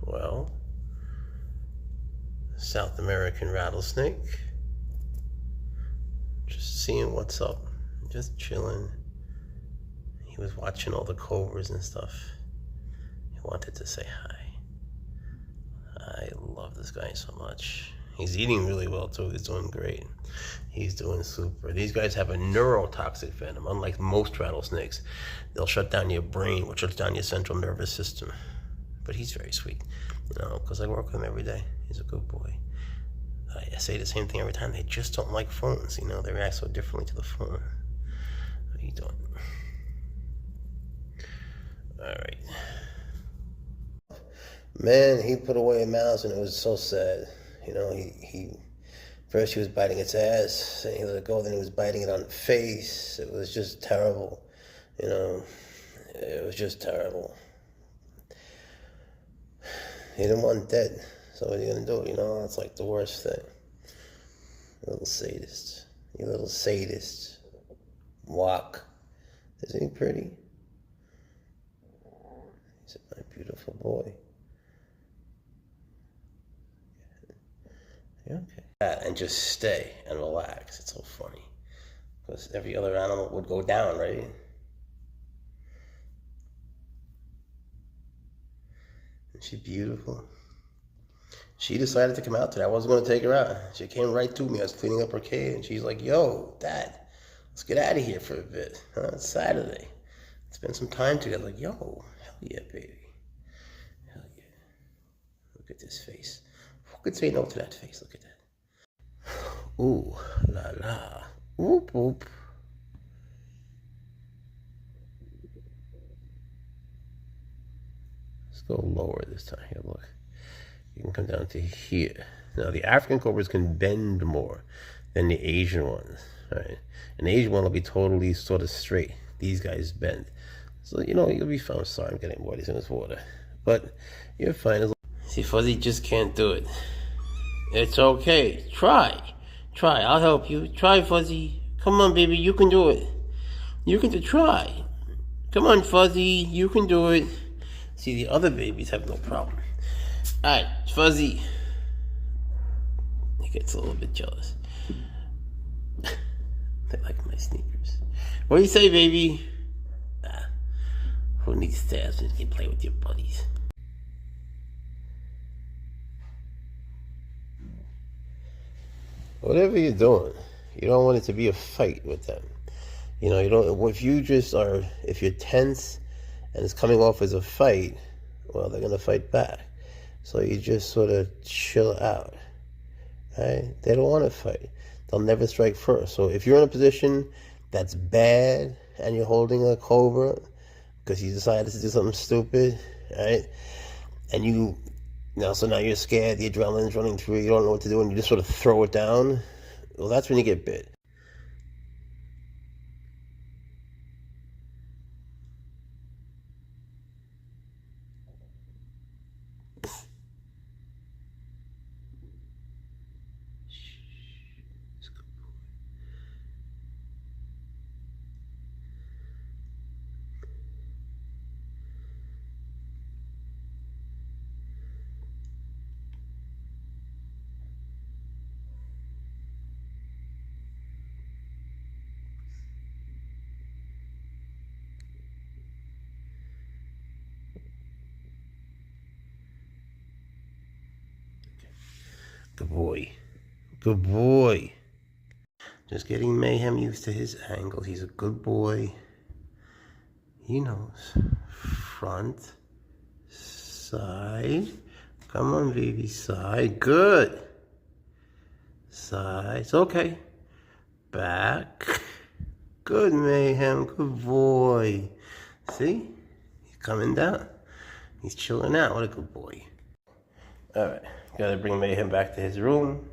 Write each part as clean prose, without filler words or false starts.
Well, South American rattlesnake. Just seeing what's up. Just chilling. He was watching all the cobras and stuff. He wanted to say hi. I love this guy so much. He's eating really well too. He's doing great. He's doing super. These guys have a neurotoxic venom. Unlike most rattlesnakes, they'll shut down your brain, which shuts down your central nervous system. But he's very sweet, you know, because I work with him every day. He's a good boy. I say the same thing every time. They just don't like phones, you know. They react so differently to the phone. How you doing? All right. Man, he put away a mouse and it was so sad. You know, first he was biting its ass, and he let it go, then he was biting it on the face. It was just terrible. You know, it was just terrible. He didn't want it dead, so what are you gonna do? You know, it's like the worst thing. You little sadist. You little sadist. Walk. Isn't he pretty? He's my beautiful boy. Okay. And just stay and relax. It's so funny. Because every other animal would go down, right? Isn't she beautiful? She decided to come out today. I wasn't going to take her out. She came right to me. I was cleaning up her cage, and she's like, yo, Dad, let's get out of here for a bit. It's Saturday. Spend some time together. Like, yo, hell yeah, baby. Hell yeah. Look at this face. Who could say no to that face? Look at that. Ooh, la la. Whoop, whoop. Let's go lower this time. Here, look. You can come down to here. Now, the African cobras can bend more than the Asian ones. Right? An Asian one will be totally sort of straight. These guys bend. So, you know, you'll be fine. Sorry, I'm getting wet. He's in his water. But you're fine. See, Fuzzy just can't do it. It's okay. Try. Try. I'll help you. Try, Fuzzy. Come on, baby. You can do it. You can try. Come on, Fuzzy. You can do it. See, the other babies have no problem. Alright, Fuzzy. He gets a little bit jealous. They like my sneakers. What do you say, baby? Who needs stabs when you can play with your buddies? Whatever you're doing, you don't want it to be a fight with them. You know, you don't. If you're tense and it's coming off as a fight, well, they're gonna fight back. So you just sort of chill out, right? They don't want to fight. They'll never strike first. So if you're in a position that's bad and you're holding a cobra because you decided to do something stupid, right? And so now you're scared, the adrenaline's running through, you don't know what to do, and you just sort of throw it down. Well, that's when you get bit. Good boy. Good boy. Just getting Mayhem used to his angle. He's a good boy. He knows. Front. Side. Come on, baby. Side. Good. Side. It's okay. Back. Good, Mayhem. Good boy. See? He's coming down. He's chilling out. What a good boy. Alright. Gotta bring Mayhem back to his room.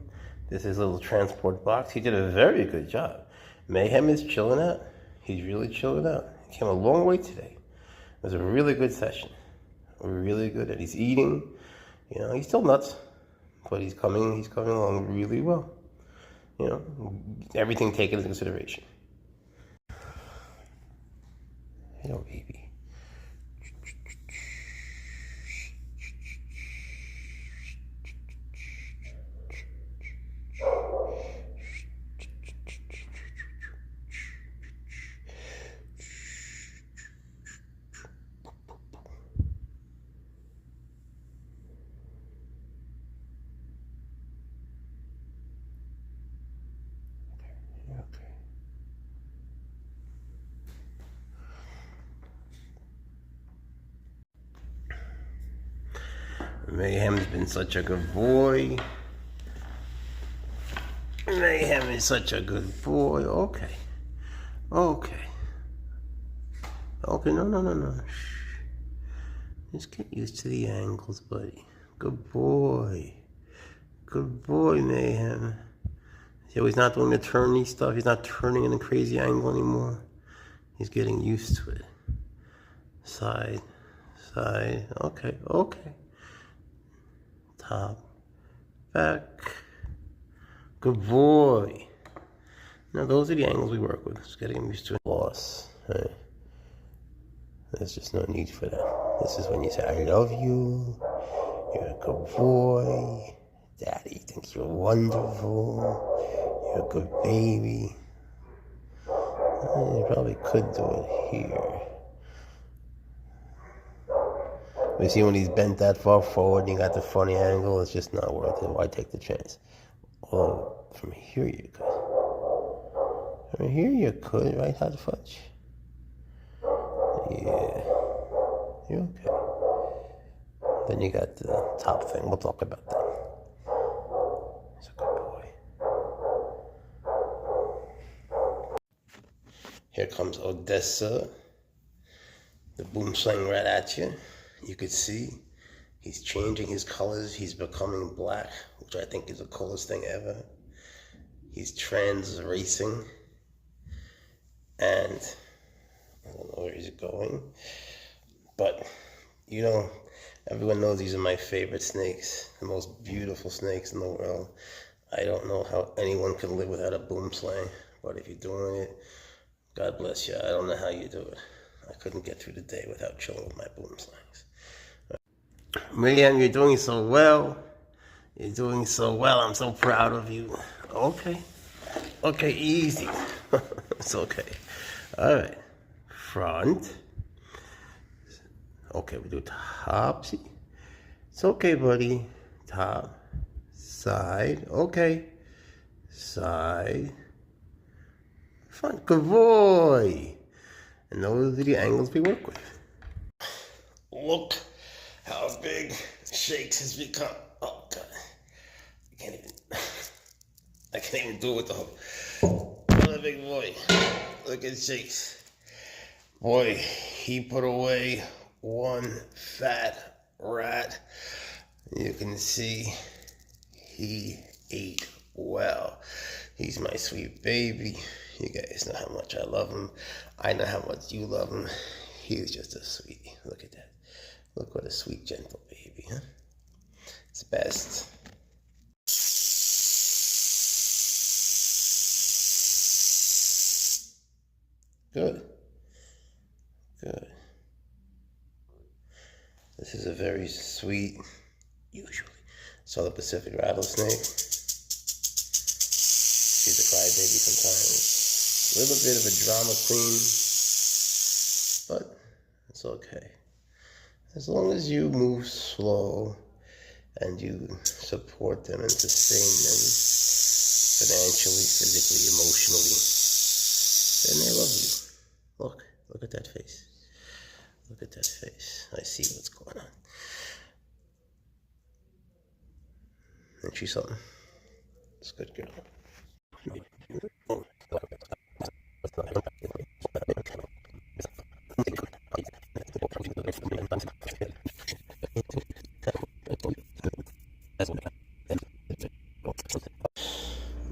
This is his little transport box. He did a very good job. Mayhem is chilling out. He's really chilling out. He came a long way today. It was a really good session. Really good. And he's eating. You know, he's still nuts. But he's coming along really well. You know, everything taken into consideration. Hello, baby. Mayhem's been such a good boy. Mayhem is such a good boy. Okay. Okay. Okay, no. Shh. Just get used to the angles, buddy. Good boy. Good boy, Mayhem. So he's not doing the turny stuff. He's not turning in a crazy angle anymore. He's getting used to it. Side, side. Okay. Top, back. Good boy. Now those are the angles we work with. Just getting him used to it. Loss. Right? There's just no need for that. This is when you say, I love you. You're a good boy. Daddy thinks you're wonderful. You're a good baby. You probably could do it here. But you see, when he's bent that far forward and you got the funny angle, it's just not worth it. Why take the chance? Oh, from here you could. From here you could, right, Hot Fudge? Yeah. You're okay. Then you got the top thing. We'll talk about that. He's a good boy. Here comes Odessa. The boom slang right at you. You could see he's changing his colors. He's becoming black, which I think is the coolest thing ever. He's trans racing. And I don't know where he's going. But, you know, everyone knows these are my favorite snakes. The most beautiful snakes in the world. I don't know how anyone could live without a boom slang. But if you're doing it, God bless you. I don't know how you do it. I couldn't get through the day without chilling with my boom slangs. Miriam, you're doing so well. You're doing so well. I'm so proud of you. Okay. Okay, easy. It's okay. All right. Front. Okay, we do top. See? It's okay, buddy. Top. Side. Okay. Side. Front. Good boy. And those are the angles we work with. Look how big Shakes has become. Oh, God. I can't even do it with the hook. What a big boy. Look at Shakes. Boy, he put away one fat rat. You can see he ate well. He's my sweet baby. You guys know how much I love him. I know how much you love him. He's just a sweetie. Look at that. Look what a sweet, gentle baby, huh? It's best. Good. Good. This is a very sweet, usually, Southern Pacific rattlesnake. She's a crybaby sometimes. A little bit of a drama queen, but it's okay. As long as you move slow and you support them and sustain them financially, physically, emotionally, then they love you. Look at that face. Look at that face. I see what's going on. Isn't she something? It's a good girl.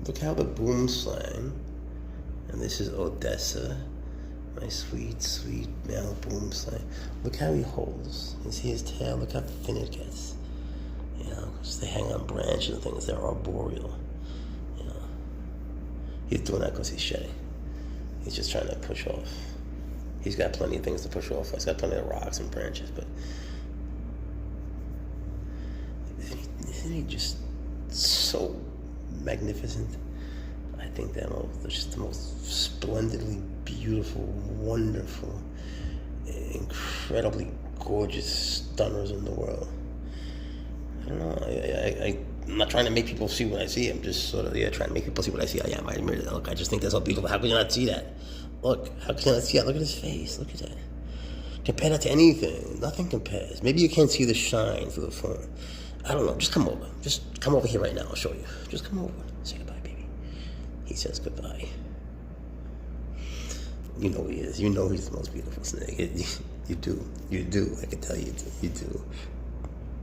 Look how the boom slang, and this is Odessa, my sweet, sweet male boom slang. Look how he holds. You see his tail? Look how thin it gets. You know, because they hang on branches and things. They're arboreal. You know, he's doing that because he's shedding. He's just trying to push off. He's got plenty of things to push off. He's got plenty of rocks and branches, but isn't he just so magnificent? I think they're just the most splendidly beautiful, wonderful, incredibly gorgeous stunners in the world. I don't know. I'm not trying to make people see what I see. I'm just sort of trying to make people see what I see. I admire that. Look, I just think that's so beautiful. How can you not see that? Look, how can you not see that? Look at his face. Look at that. Compare that to anything. Nothing compares. Maybe you can't see the shine through the phone. I don't know. Just come over. Just come over here right now. I'll show you. Just come over. Say goodbye, baby. He says goodbye. You know he is. You know he's the most beautiful snake. You do. You do. I can tell you do. You do.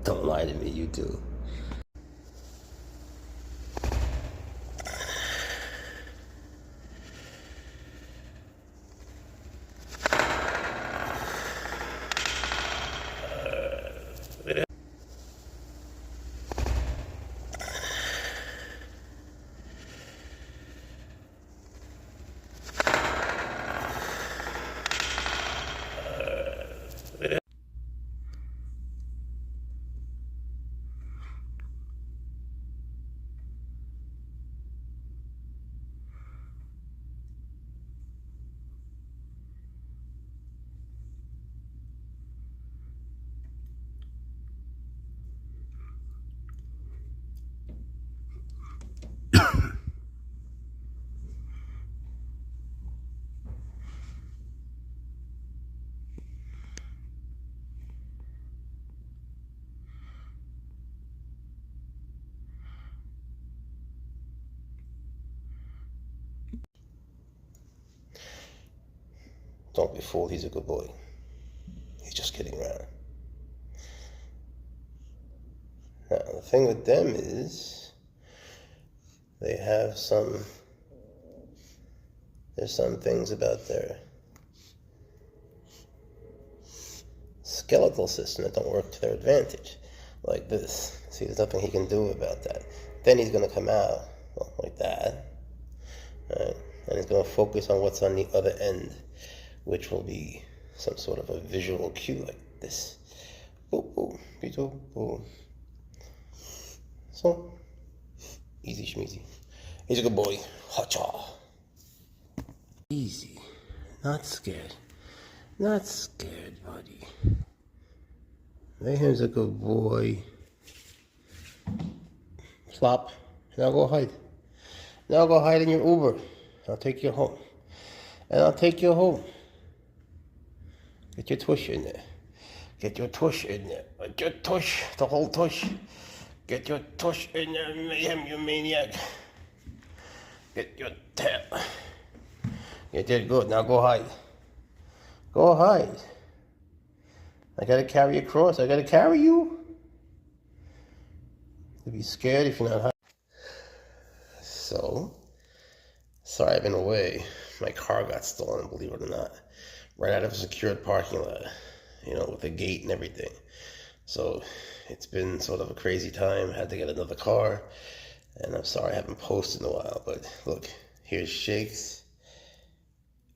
Don't lie to me. You do. Don't be fooled, he's a good boy. He's just kidding around. Now, the thing with them is, they have there's some things about their skeletal system that don't work to their advantage. Like this. See, there's nothing he can do about that. Then he's going to come out like that. Right? And he's going to focus on what's on the other end, which will be some sort of a visual cue like this. Boop, boop, boop, boop. So, easy schmeezy. He's a good boy. Hacha. Easy. Not scared. Not scared, buddy. Mayhem's a good boy. Plop. Now go hide. Now go hide in your Uber. I'll take you home. And I'll take you home. Get your tush in there. Get your tush in there. Get your tush. The whole tush. Get your tush in there, Mayhem, you maniac. Get your tail. You did good. Now go hide. Go hide. I gotta carry you across. I gotta carry you. You'll be scared if you're not hiding. So, sorry I've been away. My car got stolen, believe it or not. Right out of a secured parking lot, you know, with a gate and everything. So it's been sort of a crazy time. Had to get another car, and I'm sorry I haven't posted in a while. But look, here's Shakes.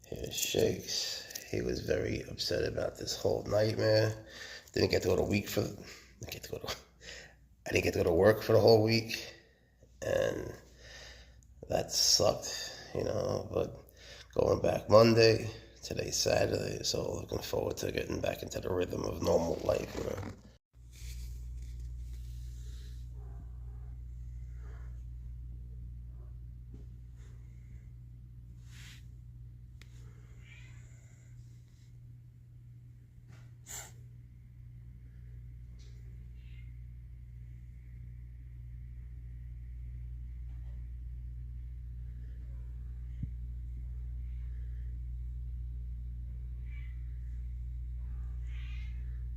Here's Shakes. He was very upset about this whole nightmare. Didn't get to go to week for. I didn't get to go to work for the whole week, and that sucked, you know. But going back Monday. Today's Saturday, so looking forward to getting back into the rhythm of normal life, you know.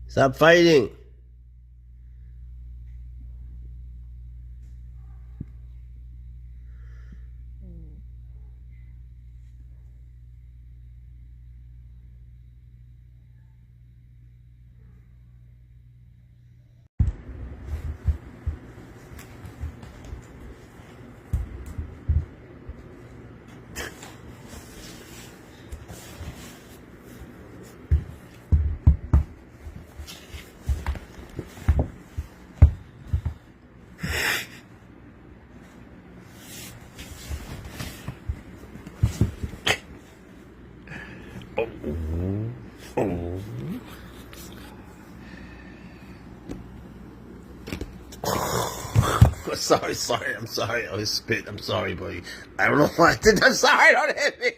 Stop fighting. Sorry, I'm sorry. I was spit. I'm sorry, buddy. I don't know why I did that. I'm sorry, don't hit me.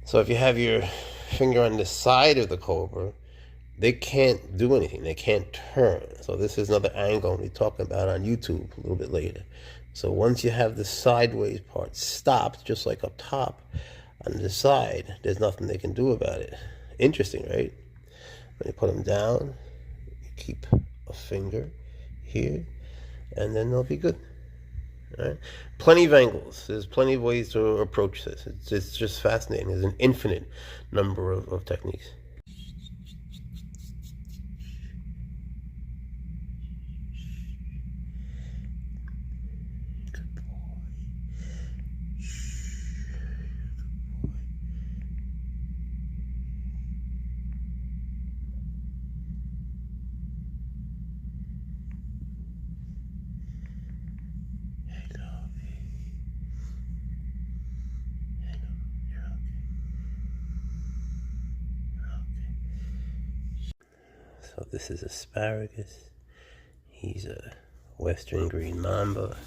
So if you have your finger on the side of the cobra, they can't do anything. They can't turn. So this is another angle we'll be talking about on YouTube a little bit later. So once you have the sideways part stopped, just like up top, on the side, there's nothing they can do about it. Interesting, right? When you put them down, you keep a finger here, and then they'll be good. All right? Plenty of angles. There's plenty of ways to approach this. It's just fascinating. There's an infinite number of techniques. So this is asparagus. He's a western green mamba.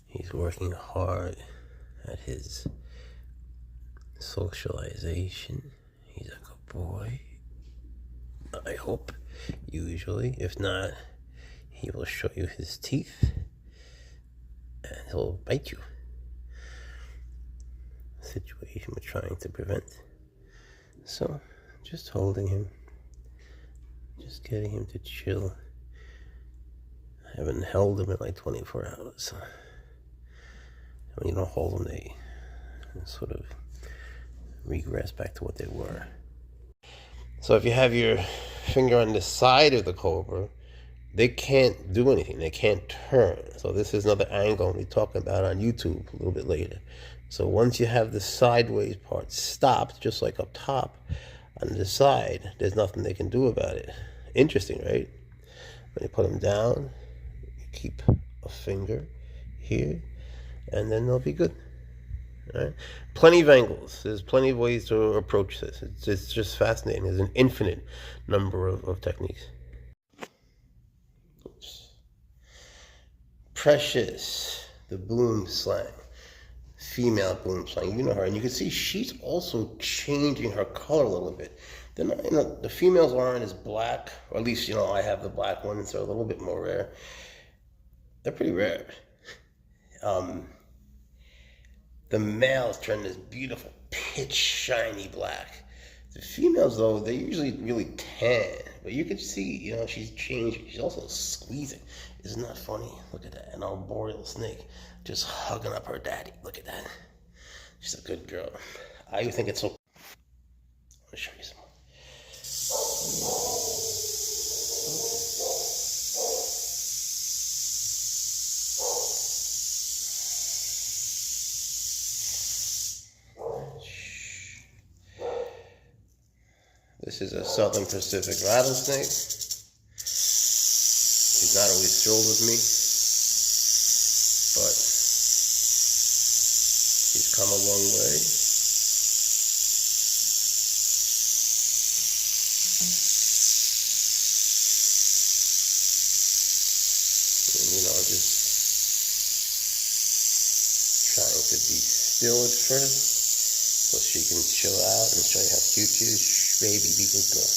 He's working hard at his socialization. He's a good boy, I hope, usually. If not, he will show you his teeth and he'll bite you. Situation we're trying to prevent. So, just holding him. Just getting him to chill. I haven't held him in like 24 hours. So when you don't hold them, they sort of regress back to what they were. So if you have your finger on the side of the cobra, they can't do anything. They can't turn. So this is another angle we'll be talking about on YouTube a little bit later. So once you have the sideways part stopped, just like up top, on the side, there's nothing they can do about it. Interesting, right? When you put them down, you keep a finger here, and then they'll be good. All right? Plenty of angles. There's plenty of ways to approach this. It's just fascinating. There's an infinite number of techniques. Oops. Precious, the boom slang. Female boom slang, you know her, and you can see she's also changing her color a little bit. They're not, the females aren't as black, or at least, I have the black ones. They're a little bit more rare. They're pretty rare. The males turn this beautiful pitch shiny black. The females, though, they're usually really tan, but you can see, she's changing. She's also squeezing. Isn't that funny? Look at that, an arboreal snake just hugging up her daddy. Look at that. She's a good girl. I think it's so. Let me show you some more. This is a Southern Pacific rattlesnake. She's not always thrilled with me, but she's come a long way. And, just trying to be still at first so she can chill out and show you how cute she is. Baby, be good girl.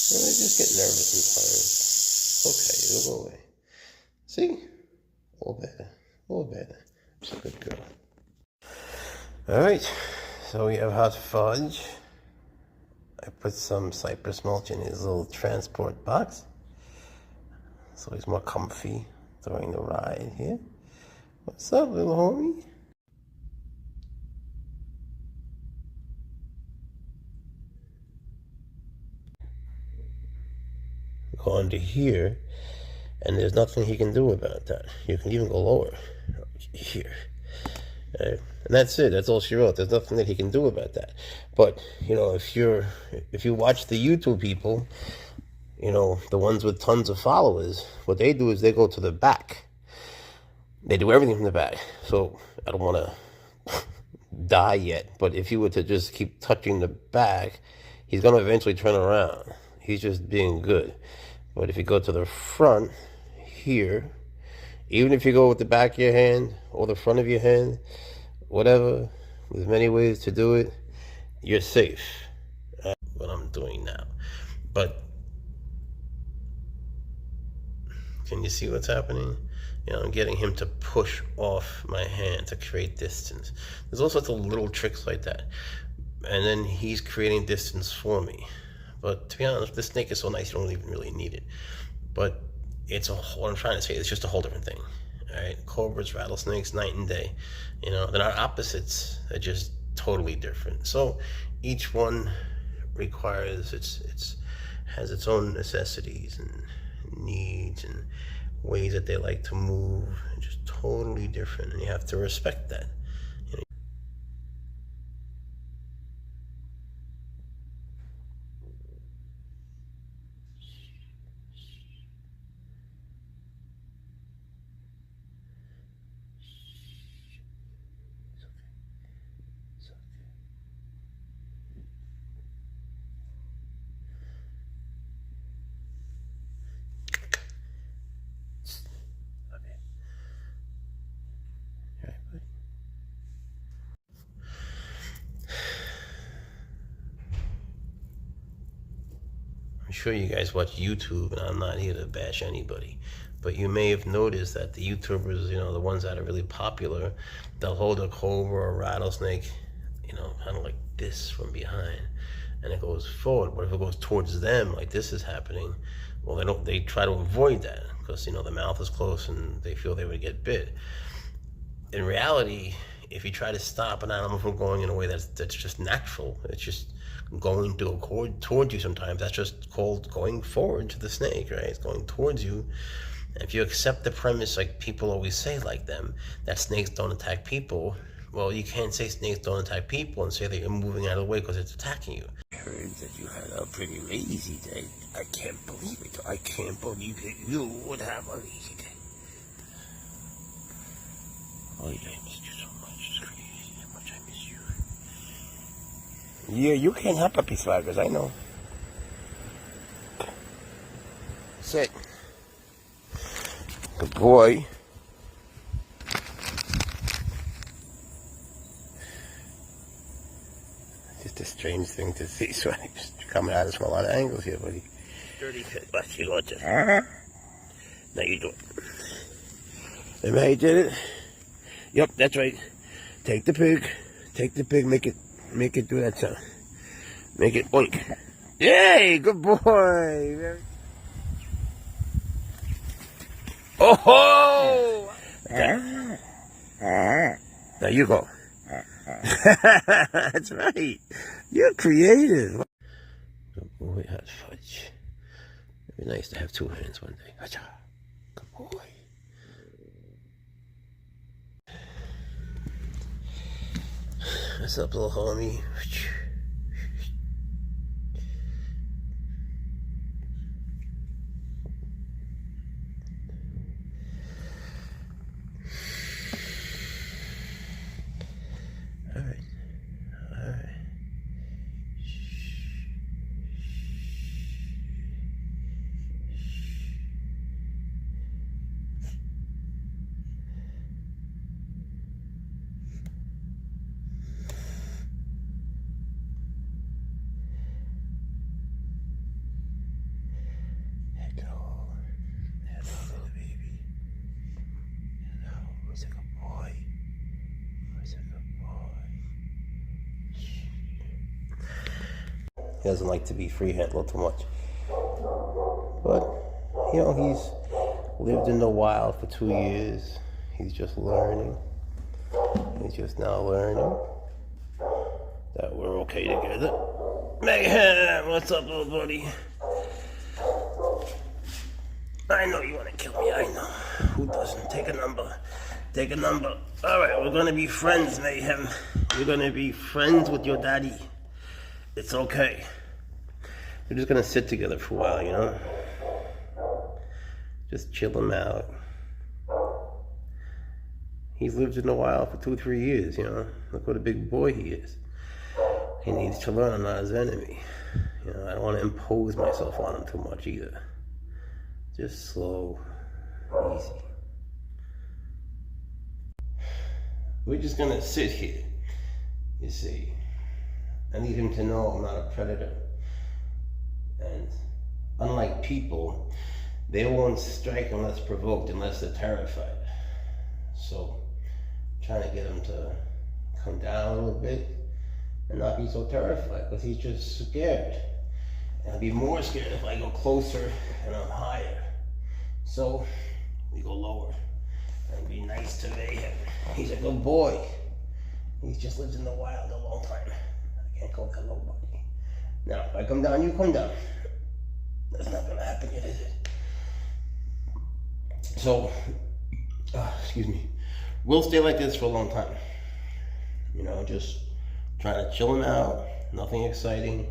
And I just get nervous sometimes. Okay, it'll go away. See? A little better. She's a good girl. Alright, so we have hot fudge. I put some cypress mulch in his little transport box, so he's more comfy during the ride here. What's up, little homie? Go under here, and there's nothing he can do about that. You can even go lower here, and that's it. That's all she wrote. There's nothing that he can do about that. But if you watch the YouTube people, the ones with tons of followers, what they do is they go to the back. They do everything from the back. So I don't want to die yet, but if you were to just keep touching the back, he's going to eventually turn around. He's just being good. But if you go to the front here, even if you go with the back of your hand or the front of your hand, whatever, there's many ways to do it. you're safe. What I'm doing now. But can you see what's happening? You know, I'm getting him to push off my hand to create distance. There's all sorts of little tricks like that. And then he's creating distance for me. But to be honest, this snake is so nice you don't even really need it. But it's what I'm trying to say, it's just a whole different thing. All right, cobras, rattlesnakes, night and day. You know, they're not opposites. They're just totally different. So each one requires has its own necessities and needs and ways that they like to move, just totally different, and you have to respect that. You know? I'm sure you guys watch YouTube, and I'm not here to bash anybody, but you may have noticed that the YouTubers, you know, the ones that are really popular, they'll hold a cobra or a rattlesnake, you know, kind of like this from behind, and it goes forward. But if it goes towards them, like this is happening, well, they try to avoid that because, you know, the mouth is close and they feel they would get bit. In reality, if you try to stop an animal from going in a way that's just natural, it's just going to go towards you sometimes. That's just called going forward to the snake, right? It's going towards you. And if you accept the premise, like people always say like them, that snakes don't attack people, well, you can't say snakes don't attack people and say that you're moving out of the way because it's attacking you. I heard that you had a pretty lazy day. I can't believe it. I can't believe it. You would have a lazy day. Oh, yeah, I missed you so much. It's crazy how much I miss you. Yeah, you can't have puppy swaggers, I know. Sit. Good boy. Just a strange thing to see, so it's coming at us from a lot of angles here, buddy. Dirty pit. Watch you, watch it. Now you do it. Remember how you did it? Yep, that's right. Take the pig, make it do that sound. Make it oink. Yay, good boy. Oh ho! Now you go. That's right. You're creative. Good boy, hot fudge. It'd be nice to have two hands one day. Good boy. What's up, little homie? All right. He doesn't like to be free-handled too much. But, you know, he's lived in the wild for 2 years. He's just learning. He's just now learning that we're okay together. Mayhem, what's up, little buddy? I know you want to kill me, I know. Who doesn't? Take a number. Take a number. All right, we're going to be friends, Mayhem. You're going to be friends with your daddy. It's okay. We're just going to sit together for a while, you know? Just chill him out. He's lived in the wild for 2-3 years, you know? Look what a big boy he is. He needs to learn I'm not his enemy. You know, I don't want to impose myself on him too much either. Just slow, easy. We're just gonna sit here, you see. I need him to know I'm not a predator. And unlike people, they won't strike unless provoked, unless they're terrified. So I'm trying to get him to come down a little bit and not be so terrified, because he's just scared. And I'll be more scared if I go closer and I'm higher. So we go lower and be nice to Mayhem. He's a good boy. He's just lived in the wild a long time. I can't go hello, buddy. Now, if I come down, you come down. That's not gonna happen yet, is it? So, excuse me. We'll stay like this for a long time. You know, just trying to chill him out. Nothing exciting.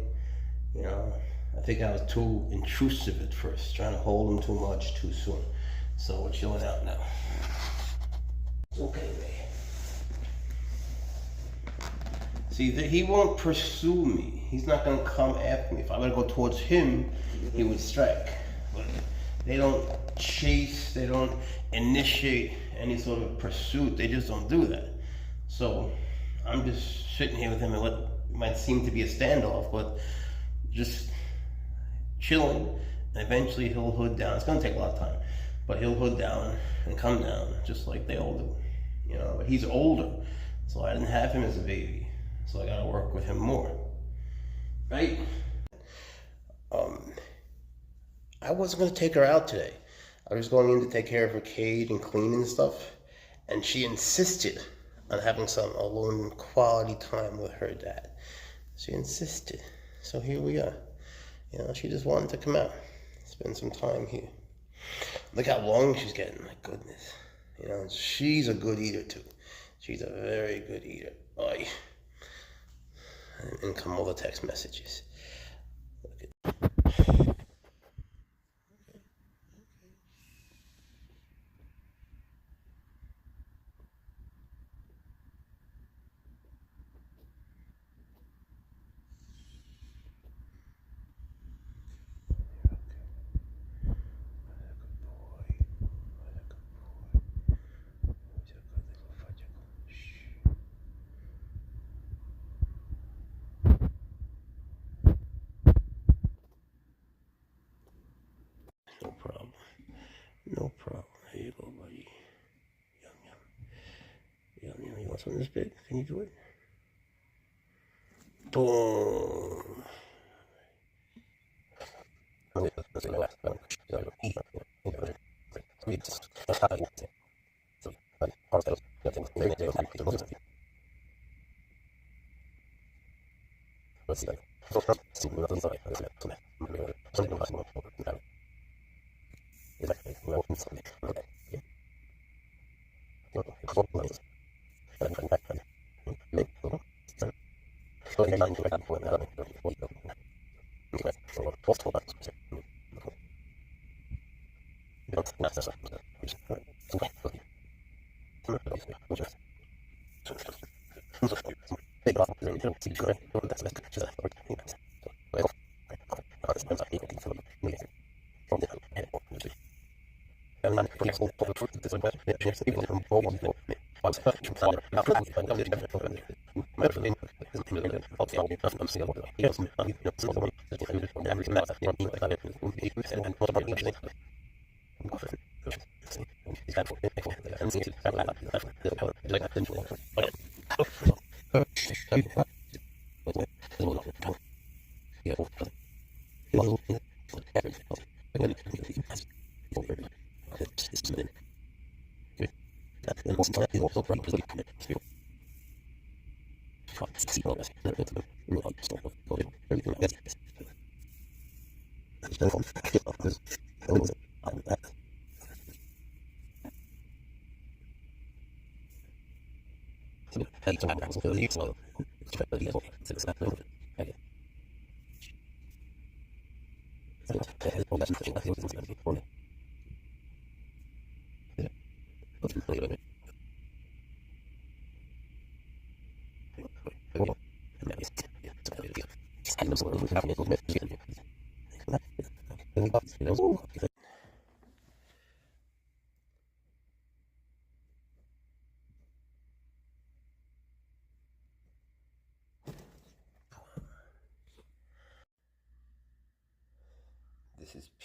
You know, I think I was too intrusive at first, trying to hold him too much too soon. So we're chilling out now. It's okay, man. See, he won't pursue me. He's not going to come after me. If I were to go towards him, he would strike. But they don't chase, they don't initiate any sort of pursuit. They just don't do that. So I'm just sitting here with him and what might seem to be a standoff, but just chilling, and eventually he'll hood down. It's going to take a lot of time, but he'll hood down and come down just like they all do. You know, but he's older, so I didn't have him as a baby. So I gotta work with him more, right? I wasn't gonna take her out today. I was going in to take care of her cage and clean and stuff, and she insisted on having some alone quality time with her dad. She insisted, so here we are. You know, she just wanted to come out, spend some time here. Look how long she's getting, my goodness. You know, she's a good eater too. She's a very good eater. Oy. And come all the text messages. No problem. No problem. Here you go, buddy. Yum, yum. Yum, yum. You want something this big? Can you do it? Boom.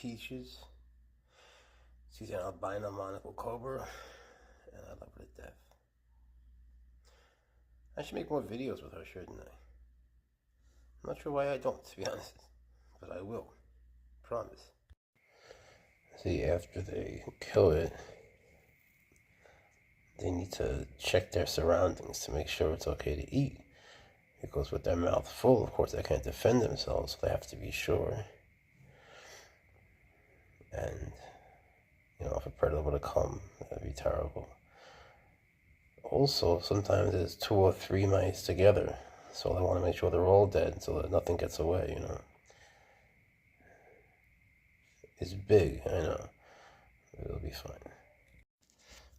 Peaches. She's an albino monocle cobra, and I love her to death. I should make more videos with her, shouldn't I? I'm not sure why I don't, to be honest, but I will. Promise. See, after they kill it, they need to check their surroundings to make sure it's okay to eat. Because with their mouth full, of course, they can't defend themselves, so they have to be sure. And, you know, if a predator were to come, that'd be terrible. Also, sometimes there's 2 or 3 mice together, so they want to make sure they're all dead so that nothing gets away, you know. It's big, I know. It'll be fine.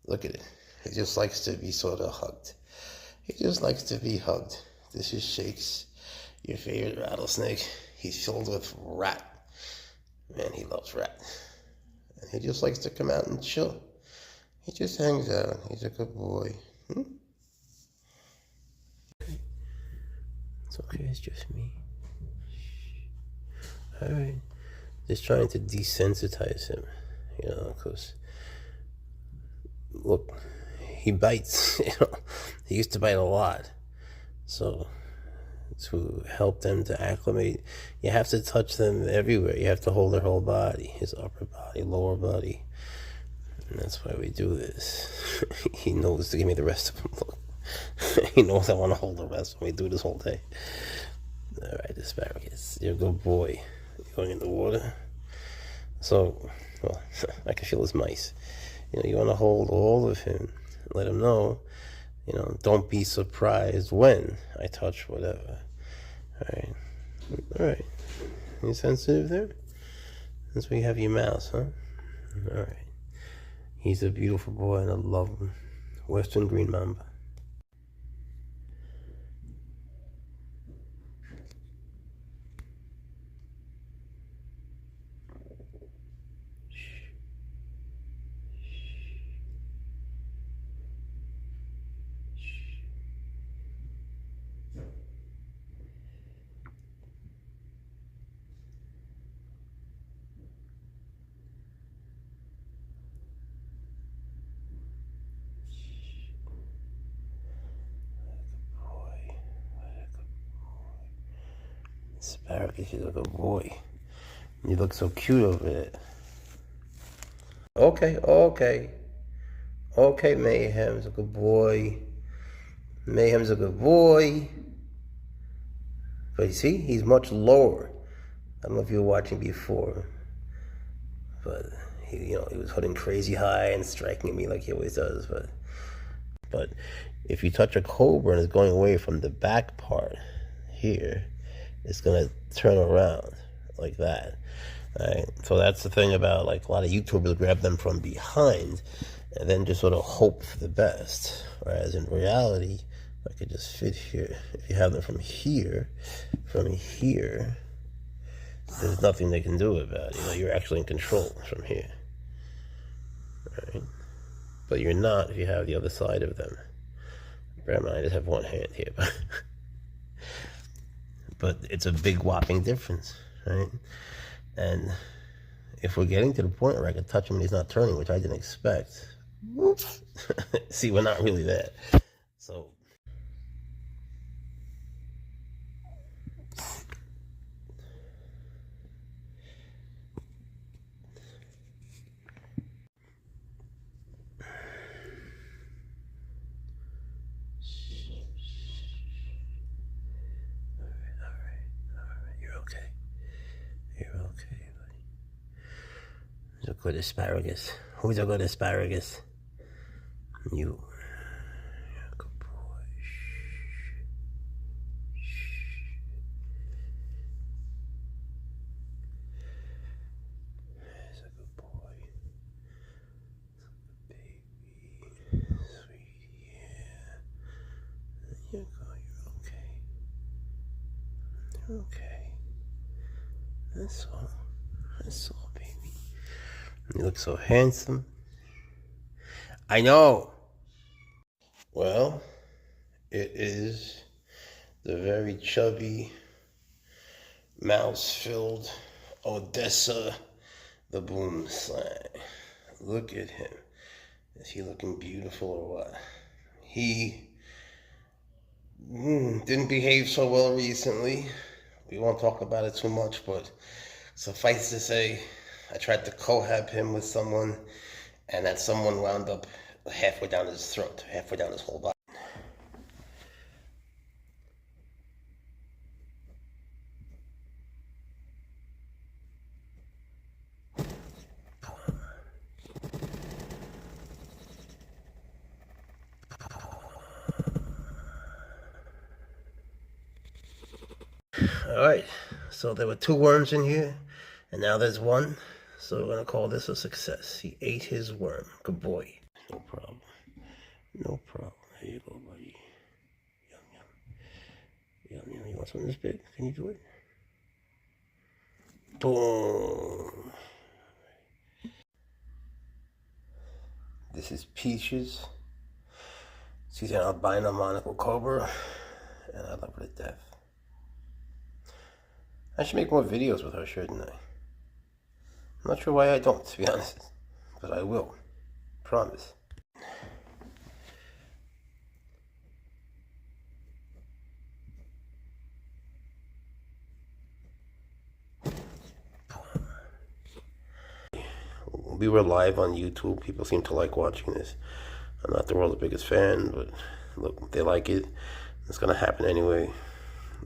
Look at it. He just likes to be sort of hugged. He just likes to be hugged. This is Shakes, your favorite rattlesnake. He's filled with rat. Man, he loves rat. And he just likes to come out and chill. He just hangs out. He's a good boy. It's okay, it's just me. Alright. Just trying to desensitize him, you know, because, look, he bites, you know. He used to bite a lot. So, to help them to acclimate, you have to touch them everywhere. You have to hold their whole body, his upper body, lower body. And that's why we do this. He knows to give me the rest of them. Look. He knows I want to hold the rest when we do this whole day. Alright, asparagus. You're a good boy. You're going in the water. So, well, I can feel his mice. You know, you want to hold all of him. Let him know, you know, don't be surprised when I touch whatever. Alright. Alright. You sensitive there? That's where you have your mouse, huh? Alright. He's a beautiful boy and I love him. Western green mamba. Asparagus, you look a boy. You look so cute over there. Okay. Okay, Mayhem's a good boy. Mayhem's a good boy. But you see, he's much lower. I don't know if you were watching before. But, he was holding crazy high and striking at me like he always does. But if you touch a cobra and it's going away from the back part here, it's going to turn around like that. Right? So that's the thing about, like, a lot of YouTubers grab them from behind and then just sort of hope for the best. Whereas in reality, I could just fit here. If you have them from here, there's nothing they can do about it. You know, you're actually in control from here. Right? But you're not if you have the other side of them. Bear in mind, I just have one hand here. But it's a big whopping difference, right? And if we're getting to the point where I can touch him and he's not turning, which I didn't expect, whoops. See, we're not really there. So, a good asparagus. Who's a good asparagus? You. You're a good boy. He's a good boy. Baby. Sweet. Yeah. There you go. You're okay. You're okay. That's all. That's all, baby. You look so handsome. I know. Well, it is the very chubby, mouse-filled Odessa the boom slang. Look at him. Is he looking beautiful or what? He didn't behave so well recently. We won't talk about it too much, but suffice to say, I tried to cohab him with someone, and that someone wound up halfway down his throat, halfway down his whole body. Alright, so there were 2 worms in here, and now there's 1. So we're going to call this a success. He ate his worm. Good boy. No problem. No problem. Here you go, buddy. Yum, yum. Yum, yum. You want something this big? Can you do it? Boom. This is Peaches. She's an albino monocle cobra, and I love her to death. I should make more videos with her, shouldn't I? I'm not sure why I don't, to be honest. But I will. Promise. We were live on YouTube. People seem to like watching this. I'm not the world's biggest fan, but look, they like it. It's going to happen anyway.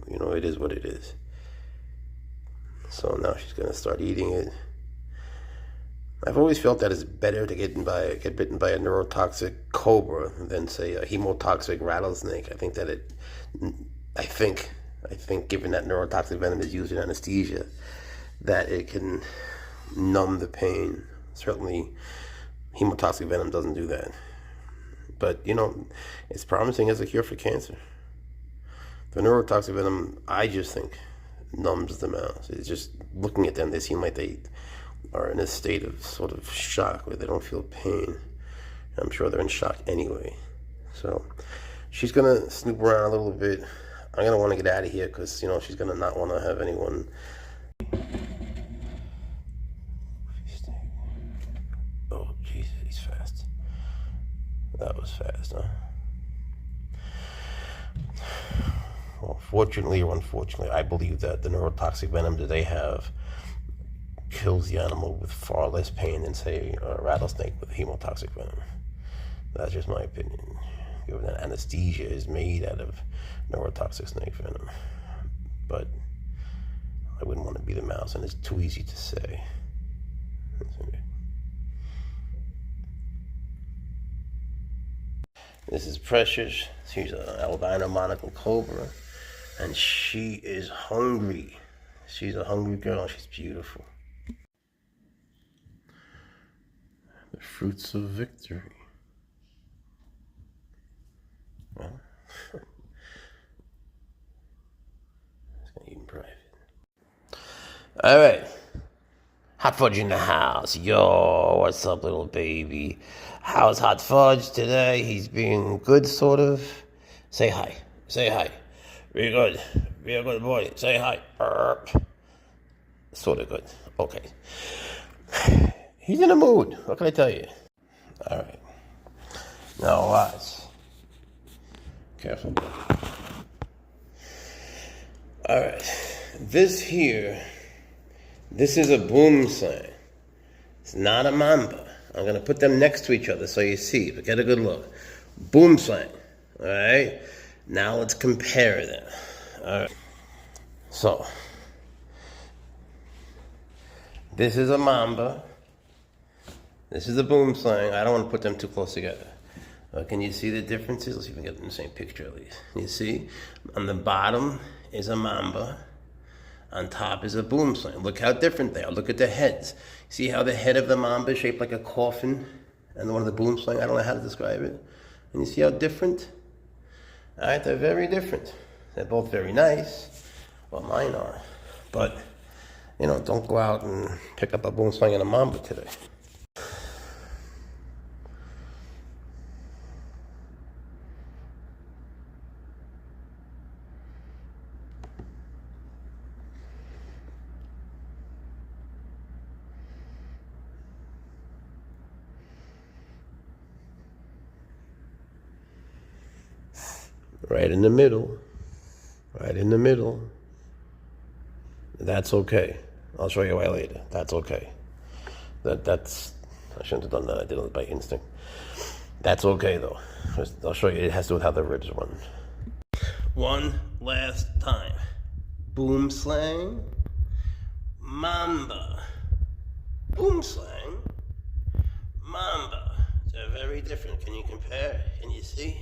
You know, it is what it is. So now she's going to start eating it. I've always felt that it's better to get bitten by a neurotoxic cobra than, say, a hemotoxic rattlesnake. I think given that neurotoxic venom is used in anesthesia, that it can numb the pain. Certainly, hemotoxic venom doesn't do that. But, you know, it's promising as a cure for cancer. The neurotoxic venom, I just think, numbs them out. It's just looking at them, they seem like they are in a state of sort of shock where they don't feel pain. I'm sure they're in shock anyway. So she's gonna snoop around a little bit. I'm gonna want to get out of here because, you know, she's gonna not want to have anyone. Oh Jesus, he's fast. That was fast, huh? Well, fortunately or unfortunately, I believe that the neurotoxic venom that they have kills the animal with far less pain than, say, a rattlesnake with hemotoxic venom. That's just my opinion, given that anesthesia is made out of neurotoxic snake venom. But I wouldn't want to be the mouse, and it's too easy to say. This is Precious. She's an albino monocle cobra, and she is hungry. She's a hungry girl. She's beautiful. The fruits of victory. Well, it's gonna eat in private. All right. Hot Fudge in the house. Yo, what's up, little baby? How's Hot Fudge today? He's being good, sort of. Say hi. Say hi. Very good. Very good boy. Say hi. Sort of good. Okay. He's in a mood. What can I tell you? All right. Now watch. Careful. All right. This is a boom sign. It's not a mamba. I'm going to put them next to each other so you see. But get a good look. Boom sign. All right. Now let's compare them. All right. So, this is a mamba. This is a boom slang. I don't want to put them too close together. Can you see the differences? Let's see if we can get in the same picture at least. You see? On the bottom is a mamba. On top is a boom slang. Look how different they are. Look at the heads. See how the head of the mamba is shaped like a coffin? And the one of the boom slang, I don't know how to describe it. And you see how different? All right, they're very different. They're both very nice. Well, mine are. But, you know, don't go out and pick up a boom slang and a mamba today. Right in the middle. Right in the middle. That's okay. I'll show you why later. That's okay. That's I shouldn't have done that. I did it by instinct. That's okay though. I'll show you. It has to do with how the ribs run. One last time. Boom slang. Mamba. Boom slang. Mamba. They're very different. Can you compare? Can you see?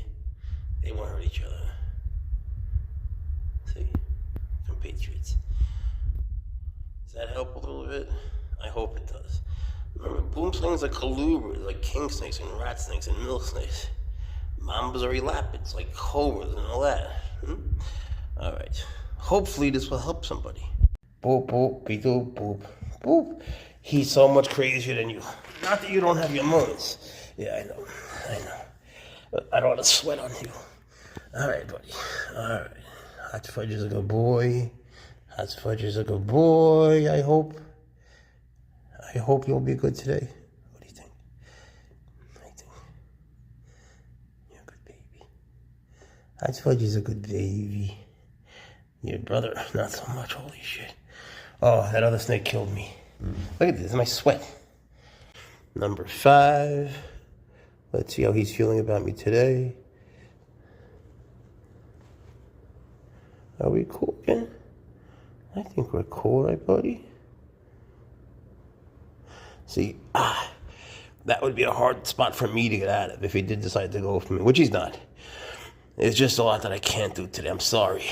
They won't hurt each other. See? Compatriots. Does that help a little bit? I hope it does. Remember, boom slangs are colubras, like king snakes and rat snakes and milk snakes. Mambas are elapids, like cobras and all that. All right. Hopefully this will help somebody. Boop, boop, beep-doop, boop, boop. He's so much crazier than you. Not that you don't have your moments. Yeah, I know. But I don't want to sweat on you. All right, buddy. All right. Hot Fudge is a good boy. Hot Fudge is a good boy, I hope. I hope you'll be good today. What do you think? I think you're a good baby. Hot Fudge is a good baby. Your brother, not so much. Holy shit. Oh, that other snake killed me. Look at this, my sweat. Number 5. Let's see how he's feeling about me today. Are we cool again? I think we're cool, right, buddy? See, that would be a hard spot for me to get out of if he did decide to go for me, which he's not. It's just a lot that I can't do today. I'm sorry.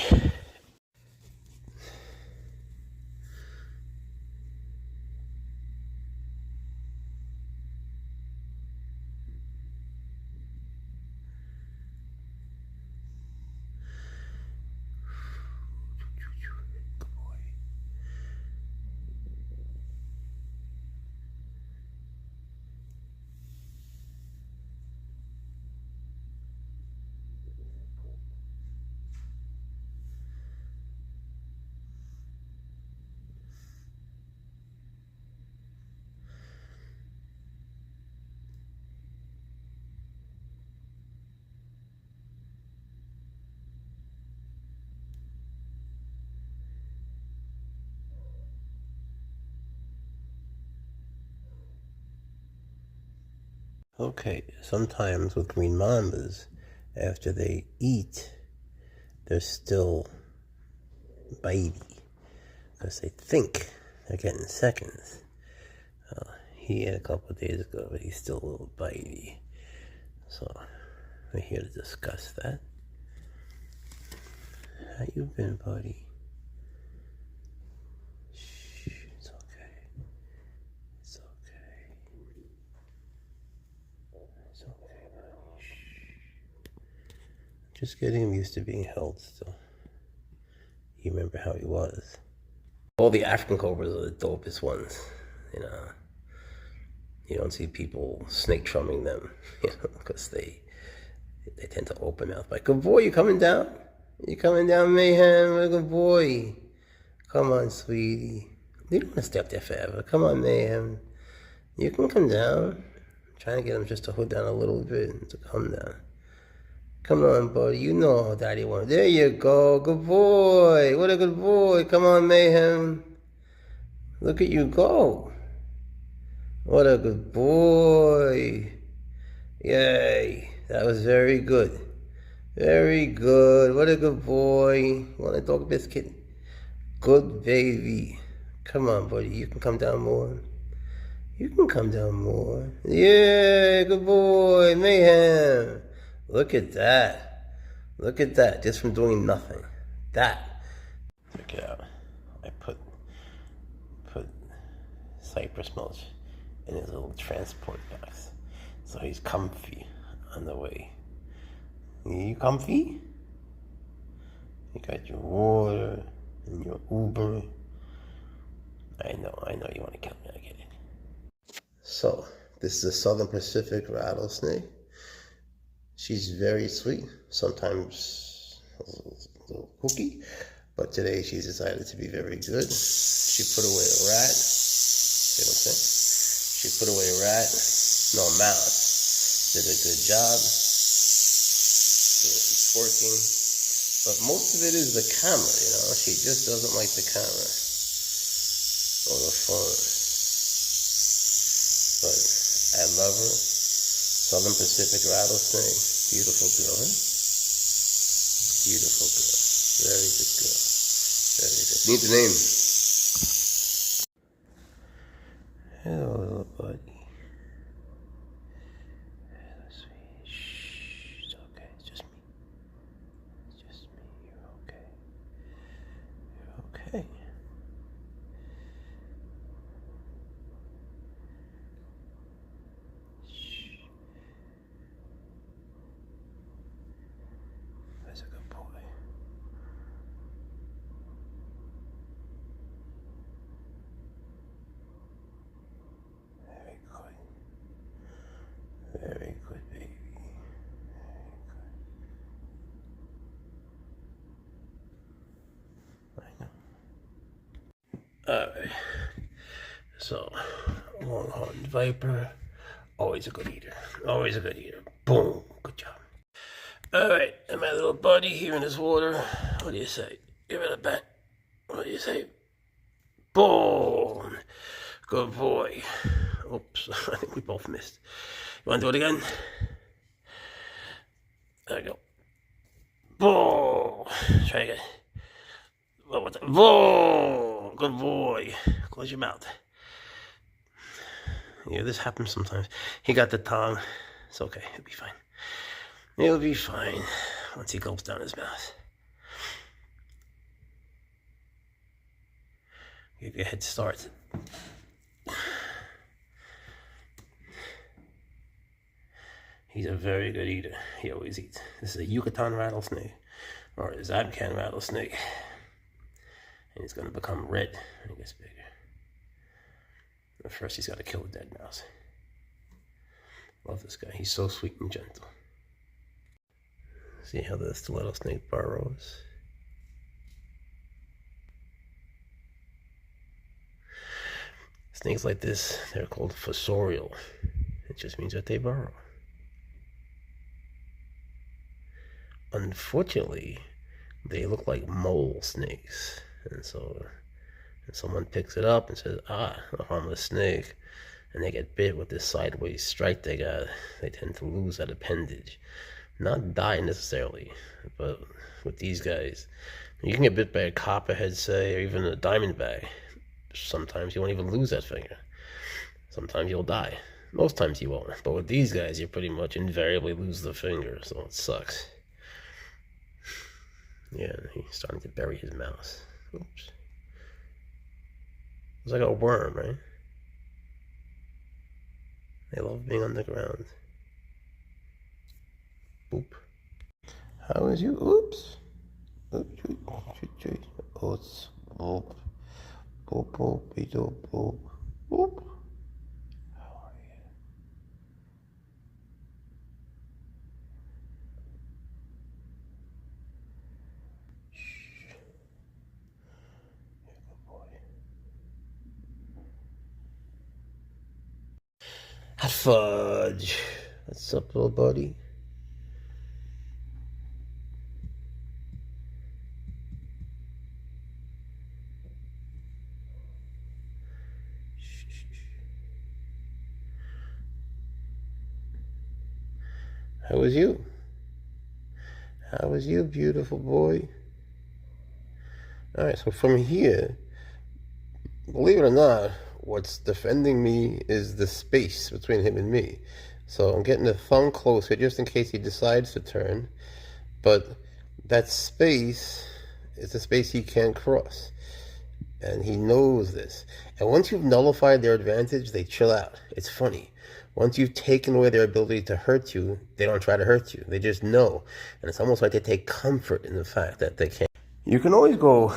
Okay, sometimes with green mambas, after they eat, they're still bitey because they think they're getting seconds. He had a couple of days ago, but he's still a little bitey. So we're here to discuss that. How you been, buddy? Shh, it's okay. It's okay. It's okay, buddy. Shh. Just getting him used to being held still. You remember how he was. All the African cobras are the dopest ones, you know. You don't see people snake chumming them, you know, because they tend to open mouth. Like, good boy, you coming down? You coming down, Mayhem? Good boy. Come on, sweetie. You don't want to stay up there forever. Come on, Mayhem. You can come down. I'm trying to get him just to hood down a little bit and to come down. Come on, buddy. You know how Daddy wants. There you go. Good boy. What a good boy. Come on, Mayhem. Look at you go. What a good boy. Yay. That was very good. Very good. What a good boy. Want a dog biscuit? Good baby. Come on, buddy. You can come down more. You can come down more. Yeah, good boy. Mayhem. Look at that. Look at that. Just from doing nothing. That. Check it out. I put cypress mulch in his little transport box. So he's comfy on the way. You comfy? You got your water and your Uber. I know you want to kill me, I get it. So, this is a Southern Pacific rattlesnake. She's very sweet, sometimes a little kooky, but today she's decided to be very good. She put away a rat. See what I'm saying? She put away a rat, no, mouse. Did a good job. So she's twerking. But most of it is the camera, you know. She just doesn't like the camera or the phone. But I love her. Southern Pacific rattlesnake. Beautiful girl, huh? Beautiful girl. Very good girl. Very good. Need the name. Hello, little buddy. Hello, sweetie. Shh. It's okay. It's just me. It's just me. You're okay. You're okay. Shh. That's a good boy. Very good. Very good, baby. Very good. I know. Alright. So, Longhorn Viper. Always a good eater. Always a good eater. Boom. Good job. Alright, and my little buddy here in this water. What do you say? Give it a bet. What do you say? Boom. Good boy. Oops, I think we both missed. You want to do it again? There we go. Boom. Try again. Boom. Good boy. Close your mouth. Yeah, this happens sometimes. He got the tongue. It's okay. He'll be fine. He'll be fine once he gulps down his mouth. Give you a head start. He's a very good eater. He always eats. This is a Yucatan rattlesnake, or a Zabcan rattlesnake. And he's going to become red when he gets bigger. But first, he's got to kill a dead mouse. Love this guy. He's so sweet and gentle. See how the stiletto snake burrows? Snakes like this, they're called fossorial. It just means that they burrow. Unfortunately, they look like mole snakes. And so if someone picks it up and says, a harmless snake, and they get bit with this sideways stripe they got, they tend to lose that appendage. Not die necessarily, but with these guys, you can get bit by a copperhead, say, or even a diamondback. Sometimes you won't even lose that finger. Sometimes you'll die. Most times you won't. But with these guys, you pretty much invariably lose the finger, so it sucks. Yeah, he's starting to bury his mouse. Oops. It's like a worm, right? They love being on the ground. Boop. How is you? Oops. Oops. Oops. Boop. Boop. Boop. Boop. Boop. Boop. How are you? Shh. You're a good boy. Hot fudge. What's up, little buddy? How was you? How was you, beautiful boy? Alright, so from here, believe it or not, what's defending me is the space between him and me. So I'm getting the thumb closer just in case he decides to turn. But that space is a space he can't cross. And he knows this. And once you've nullified their advantage, they chill out. It's funny. Once you've taken away their ability to hurt you, they don't try to hurt you. They just know. And it's almost like they take comfort in the fact that they can't. You can always go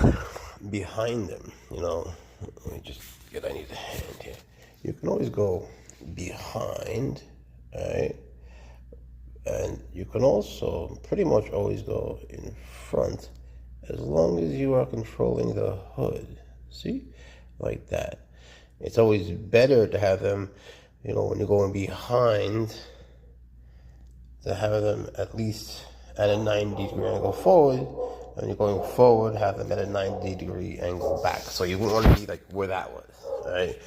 behind them, you know. Let me just get, I need a hand here. You can always go behind, right? And you can also pretty much always go in front as long as you are controlling the hood. See? Like that. It's always better to have them, you know, when you're going behind, to have them at least at a 90-degree angle forward, And you're going forward, have them at a 90-degree angle back. So you wouldn't want to be like where that was, right?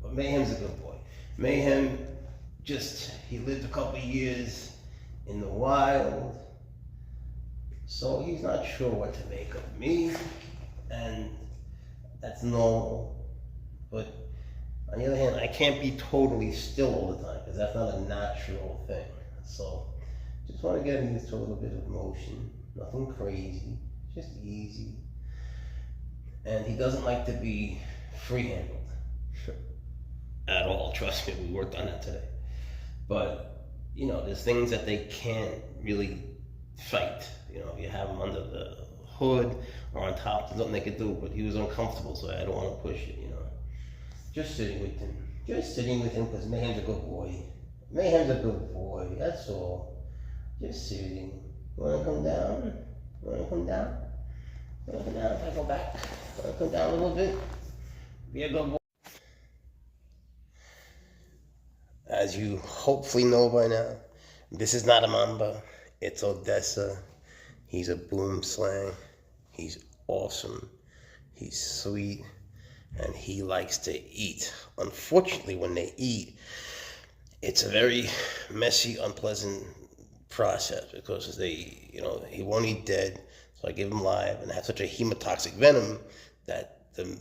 But Mayhem's a good boy. Mayhem he lived a couple years in the wild. So he's not sure what to make of me. And that's normal. But on the other hand, I can't be totally still all the time because that's not a natural thing. So just want to get him used to a little bit of motion. Nothing crazy, just easy. And he doesn't like to be free-handled at all. Trust me, we worked on that today. But, you know, there's things that they can't really fight. You know, you have him under the hood or on top, there's nothing they could do, but he was uncomfortable, so I don't want to push it, you know. Just sitting with him. Just sitting with him because Mayhem's a good boy. Mayhem's a good boy, that's all. Just sitting. You want to come down? You want to come down? You want to come down if I go back? You want to come down a little bit? Be a good boy. As you hopefully know by now, this is not a Mamba. It's Odessa. He's a boom slang. He's awesome. He's sweet. And he likes to eat. Unfortunately, when they eat, it's a very messy, unpleasant process because they, you know, he won't eat dead. So I give him live and have such a hemotoxic venom that the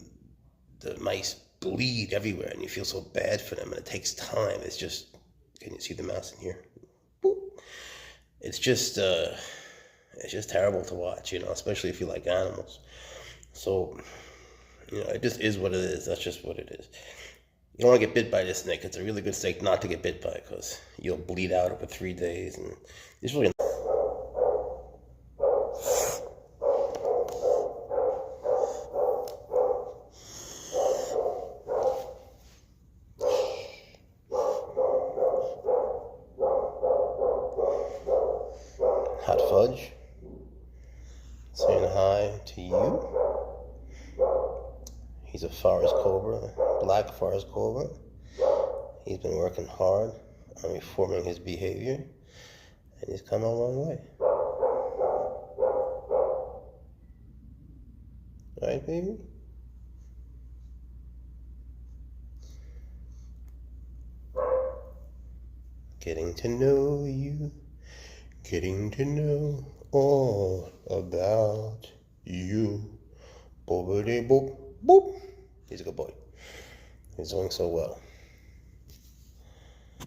mice bleed everywhere and you feel so bad for them and it takes time. It's just, can you see the mouse in here? Boop. It's just terrible to watch, you know, especially if you like animals. So, you know, it just is what it is. That's just what it is. You don't want to get bit by this snake. It's a really good snake not to get bit by because you'll bleed out over 3 days. And it's really Hot Fudge saying hi to you. He's a forest cobra, black forest cobra. He's been working hard on reforming his behavior, and he's come a long way. Right, baby? Getting to know you, getting to know all about you. Boopity boop, boop. He's a good boy. He's doing so well.